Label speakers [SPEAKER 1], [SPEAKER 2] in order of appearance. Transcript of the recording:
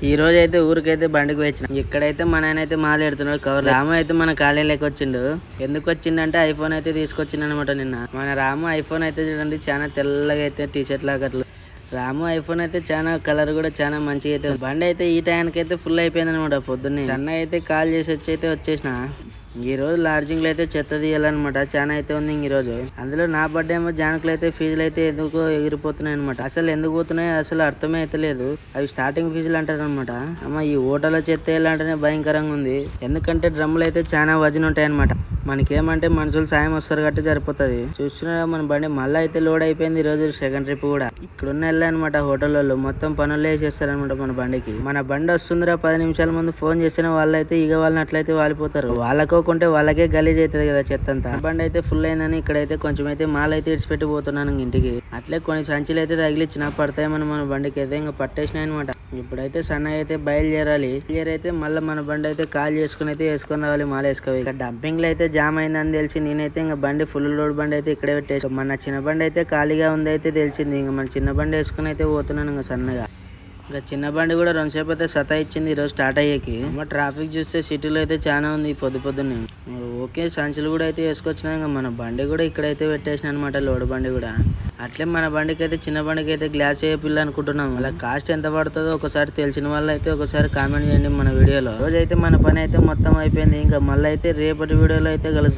[SPEAKER 1] ఈ రోజు అయితే ఊరికైతే బండికి వచ్చిన. ఇక్కడైతే మన ఆయన అయితే మాల ఎడుతున్నాడు కవర్. రాము అయితే మన కాలేజీలోకి వచ్చిండు. ఎందుకు వచ్చిండంటే ఐఫోన్ అయితే తీసుకొచ్చిండు అనమాట నిన్న. మన రాము ఐఫోన్ అయితే చూడండి చాలా తెల్లగా అయితే టీ షర్ట్ లాగా అట్లా. రాము ఐఫోన్ అయితే చాలా కలర్ కూడా చాలా మంచిగా అయితే బండి అయితే ఈ టైంకి అయితే ఫుల్ అయిపోయింది అనమాట. పొద్దున్నే సన్న అయితే కాల్ చేసి వచ్చేసిన. ఈ రోజు లాడ్జింగ్ లో అయితే చెత్త తీయాలన్నమాట. చాలా అయితే ఉంది ఈ రోజు. అందులో నా బర్త్డే ఏమో జానకులు అయితే ఫీజులు అయితే ఎందుకో ఎగిరిపోతున్నాయి అనమాట. అసలు ఎందుకు పోతున్నాయి అసలు అర్థమే అయితే లేదు. అవి స్టార్టింగ్ ఫీజులు అంటారు అనమాట. అమ్మ ఈ హోటల్లో చెత్త వేయాలంటేనే భయంకరంగా ఉంది. ఎందుకంటే డ్రమ్ములు అయితే చాలా వజన్ ఉంటాయి అనమాట. మనకేమంటే మనుషులు సాయం వస్తారు కాబట్టి సరిపోతుంది. చూస్తున్నా మన బండి మళ్ళీ అయితే లోడ్ అయిపోయింది. ఈ రోజు సెకండ్ ట్రిప్ కూడా ఇక్కడున్న వెళ్ళా అనమాట. హోటల్లో మొత్తం పనులు వేసేస్తారనమాట మన బండికి. మన బండి వస్తుందిరా 10 నిమిషాల ముందు ఫోన్ చేసిన వాళ్ళైతే ఇక వాళ్ళని అట్లయితే వాలిపోతారు. వాళ్ళకోకుంటే వాళ్ళకే గలీజ్ అవుతుంది కదా చెత్త అంతా. బండి అయితే ఫుల్ అయిందని ఇక్కడైతే కొంచెం అయితే మాల్ అయితే ఇడిచిపెట్టి పోతున్నాను ఇంటికి. అట్లే కొన్ని సంచులు అయితే తగిలిచ్చిన పడతాయమని మన బండికి అయితే ఇంకా పట్టేసినాయి అనమాట. ఇప్పుడైతే సన్న అయితే బయలుదేరాలి. అయితే మళ్ళీ మన బండి అయితే కాల్ చేసుకుని అయితే వేసుకొని రావాలి మాల వేసుకోవాలి. ఇక్కడ డంపింగ్ లో అయితే జామ్ అయిందని తెలిసి నేనైతే ఇంకా బండి ఫుల్ లోడ్ బండి అయితే ఇక్కడే పెట్టేసి మన చిన్న బండి అయితే ఖాళీగా ఉంది అయితే తెలిసింది. ఇంకా మన చిన్న బండి వేసుకుని అయితే పోతున్నాను ఇంకా సన్నగా. ఇంకా చిన్న బండి కూడా 2 సేపు అయితే సతా ఇచ్చింది ఈరోజు స్టార్ట్ అయ్యేకి. ట్రాఫిక్ చూస్తే సిటీలో అయితే చాలా ఉంది పొద్దున్నే. ఓకే సంచులు కూడా అయితే వేసుకొచ్చినా. ఇంకా మన బండి కూడా ఇక్కడైతే పెట్టేసిన అనమాట లోడ్ బండి కూడా. అట్లే మన బండికి అయితే చిన్న బండికి అయితే గ్లాస్ వేయాలి అనుకుంటున్నాం. అలా కాస్ట్ ఎంత పడుతుందో ఒకసారి తెలిసిన వాళ్ళు అయితే ఒకసారి కామెంట్ చేయండి మన వీడియోలో. రోజు అయితే మన పని అయితే మొత్తం అయిపోయింది. ఇంకా మళ్ళీ అయితే రేపటి వీడియోలో అయితే కలుస్తాం.